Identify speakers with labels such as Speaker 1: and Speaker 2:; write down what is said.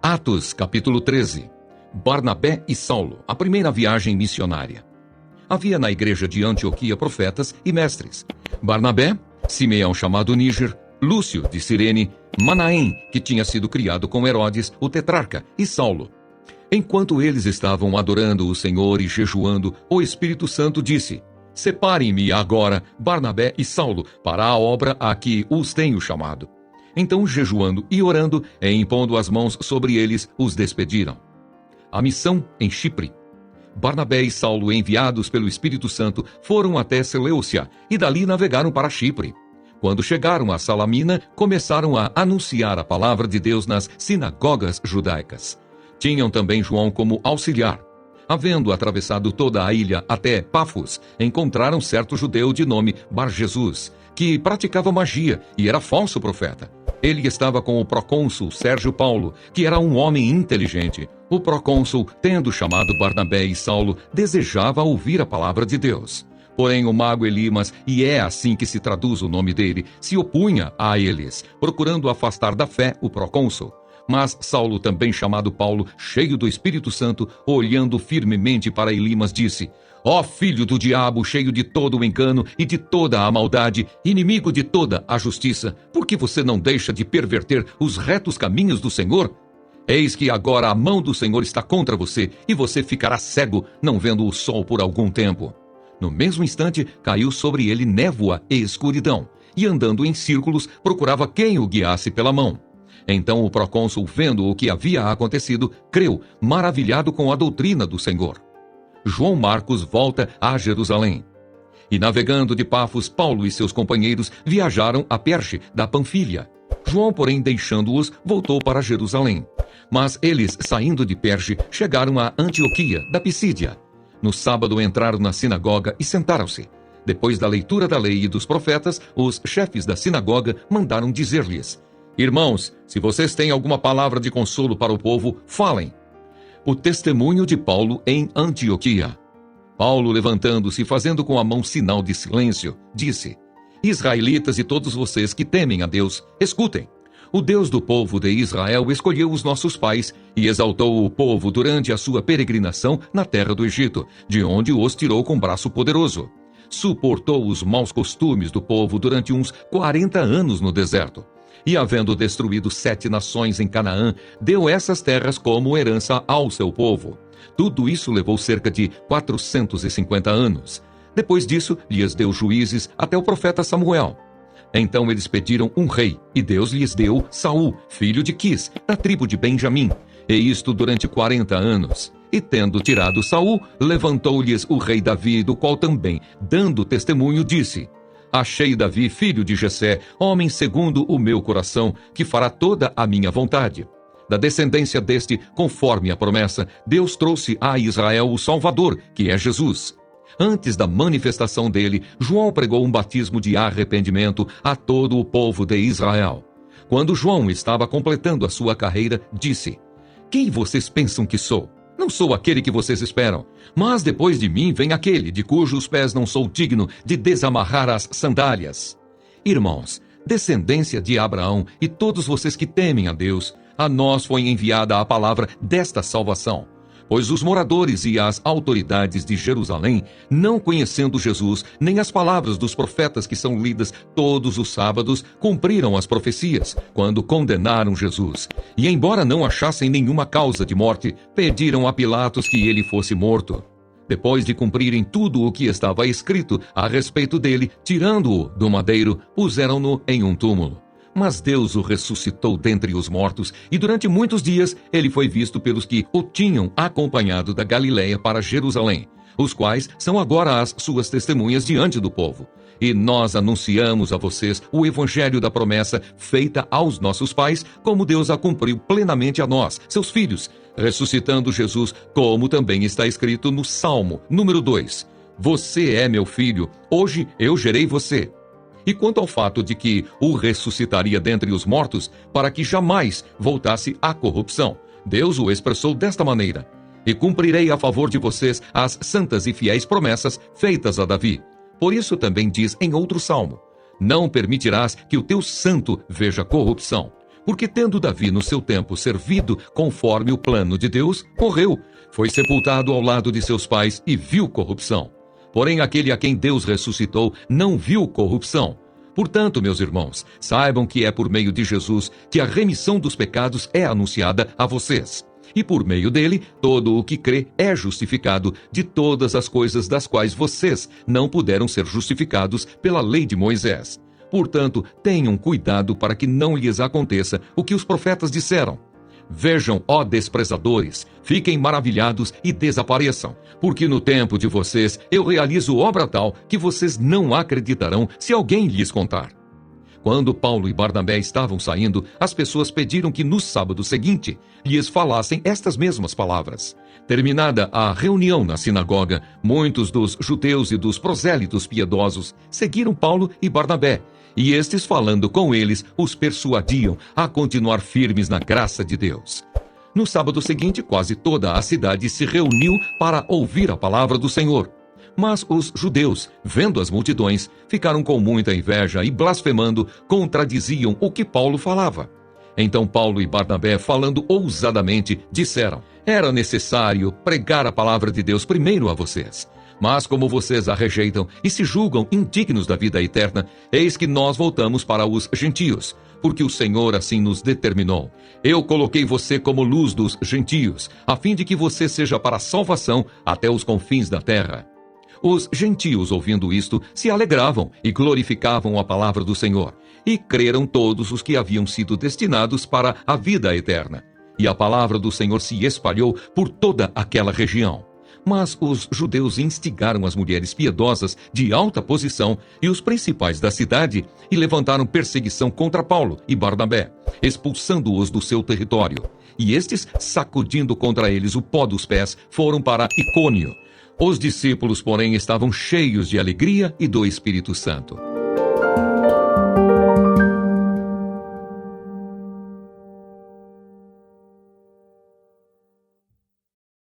Speaker 1: Atos, capítulo 13. Barnabé e Saulo, a primeira viagem missionária. Havia na igreja de Antioquia profetas e mestres. Barnabé, Simeão chamado Níger, Lúcio de Cirene, Manaém, que tinha sido criado com Herodes, o tetrarca, e Saulo. Enquanto eles estavam adorando o Senhor e jejuando, o Espírito Santo disse: Separem-me agora, Barnabé e Saulo, para a obra a que os tenho chamado. Então, jejuando e orando, e impondo as mãos sobre eles, os despediram. A missão em Chipre. Barnabé e Saulo, enviados pelo Espírito Santo, foram até Seleucia e dali navegaram para Chipre. Quando chegaram a Salamina, começaram a anunciar a palavra de Deus nas sinagogas judaicas. Tinham também João como auxiliar. Havendo atravessado toda a ilha até Pafos, encontraram certo judeu de nome Bar-Jesus, que praticava magia e era falso profeta. Ele estava com o procônsul Sérgio Paulo, que era um homem inteligente. O procônsul, tendo chamado Barnabé e Saulo, desejava ouvir a palavra de Deus. Porém, o mago Elimas, e é assim que se traduz o nome dele, se opunha a eles, procurando afastar da fé o procônsul. Mas Saulo, também chamado Paulo, cheio do Espírito Santo, olhando firmemente para Elimas, disse: Ó filho do diabo, cheio de todo o engano e de toda a maldade, inimigo de toda a justiça, por que você não deixa de perverter os retos caminhos do Senhor? Eis que agora a mão do Senhor está contra você, e você ficará cego, não vendo o sol por algum tempo. No mesmo instante, caiu sobre ele névoa e escuridão, e andando em círculos, procurava quem o guiasse pela mão. Então o procônsul, vendo o que havia acontecido, creu, maravilhado com a doutrina do Senhor. João Marcos volta a Jerusalém. E navegando de Pafos, Paulo e seus companheiros viajaram a Perge da Panfilha. João, porém, deixando-os, voltou para Jerusalém. Mas eles, saindo de Perge, chegaram a Antioquia da Pisídia. No sábado entraram na sinagoga e sentaram-se. Depois da leitura da lei e dos profetas, os chefes da sinagoga mandaram dizer-lhes: Irmãos, se vocês têm alguma palavra de consolo para o povo, falem. O testemunho de Paulo em Antioquia. Paulo, levantando-se e fazendo com a mão sinal de silêncio, disse: Israelitas e todos vocês que temem a Deus, escutem. O Deus do povo de Israel escolheu os nossos pais e exaltou o povo durante a sua peregrinação na terra do Egito, de onde os tirou com braço poderoso. Suportou os maus costumes do povo durante uns 40 anos no deserto. E, havendo destruído 7 nações em Canaã, deu essas terras como herança ao seu povo. Tudo isso levou cerca de 450 anos. Depois disso, lhes deu juízes até o profeta Samuel. Então eles pediram um rei, e Deus lhes deu Saul, filho de Quis, da tribo de Benjamim, e isto durante 40 anos. E tendo tirado Saul, levantou-lhes o rei Davi, do qual também, dando testemunho, disse: Achei Davi, filho de Jessé, homem segundo o meu coração, que fará toda a minha vontade. Da descendência deste, conforme a promessa, Deus trouxe a Israel o Salvador, que é Jesus. Antes da manifestação dele, João pregou um batismo de arrependimento a todo o povo de Israel. Quando João estava completando a sua carreira, disse: Quem vocês pensam que sou? Não sou aquele que vocês esperam, mas depois de mim vem aquele de cujos pés não sou digno de desamarrar as sandálias. Irmãos, descendência de Abraão e todos vocês que temem a Deus, a nós foi enviada a palavra desta salvação. Pois os moradores e as autoridades de Jerusalém, não conhecendo Jesus, nem as palavras dos profetas que são lidas todos os sábados, cumpriram as profecias, quando condenaram Jesus. E embora não achassem nenhuma causa de morte, pediram a Pilatos que ele fosse morto. Depois de cumprirem tudo o que estava escrito a respeito dele, tirando-o do madeiro, puseram-no em um túmulo. Mas Deus o ressuscitou dentre os mortos, e durante muitos dias ele foi visto pelos que o tinham acompanhado da Galiléia para Jerusalém, os quais são agora as suas testemunhas diante do povo. E nós anunciamos a vocês o evangelho da promessa feita aos nossos pais, como Deus a cumpriu plenamente a nós, seus filhos, ressuscitando Jesus, como também está escrito no Salmo, número 2. Você é meu filho, hoje eu gerei você. E quanto ao fato de que o ressuscitaria dentre os mortos, para que jamais voltasse à corrupção, Deus o expressou desta maneira: E cumprirei a favor de vocês as santas e fiéis promessas feitas a Davi. Por isso também diz em outro salmo: não permitirás que o teu santo veja corrupção. Porque tendo Davi no seu tempo servido conforme o plano de Deus, morreu, foi sepultado ao lado de seus pais e viu corrupção. Porém, aquele a quem Deus ressuscitou não viu corrupção. Portanto, meus irmãos, saibam que é por meio de Jesus que a remissão dos pecados é anunciada a vocês. E por meio dele, todo o que crê é justificado de todas as coisas das quais vocês não puderam ser justificados pela lei de Moisés. Portanto, tenham cuidado para que não lhes aconteça o que os profetas disseram. Vejam, ó desprezadores, fiquem maravilhados e desapareçam, porque no tempo de vocês eu realizo obra tal que vocês não acreditarão se alguém lhes contar. Quando Paulo e Barnabé estavam saindo, as pessoas pediram que no sábado seguinte lhes falassem estas mesmas palavras. Terminada a reunião na sinagoga, muitos dos judeus e dos prosélitos piedosos seguiram Paulo e Barnabé, e estes, falando com eles, os persuadiam a continuar firmes na graça de Deus. No sábado seguinte, quase toda a cidade se reuniu para ouvir a palavra do Senhor. Mas os judeus, vendo as multidões, ficaram com muita inveja e, blasfemando, contradiziam o que Paulo falava. Então Paulo e Barnabé, falando ousadamente, disseram: era necessário pregar a palavra de Deus primeiro a vocês. Mas como vocês a rejeitam e se julgam indignos da vida eterna, eis que nós voltamos para os gentios, porque o Senhor assim nos determinou. Eu coloquei você como luz dos gentios, a fim de que você seja para a salvação até os confins da terra. Os gentios, ouvindo isto, se alegravam e glorificavam a palavra do Senhor, e creram todos os que haviam sido destinados para a vida eterna. E a palavra do Senhor se espalhou por toda aquela região. Mas os judeus instigaram as mulheres piedosas de alta posição e os principais da cidade e levantaram perseguição contra Paulo e Barnabé, expulsando-os do seu território. E estes, sacudindo contra eles o pó dos pés, foram para Icônio. Os discípulos, porém, estavam cheios de alegria e do Espírito Santo.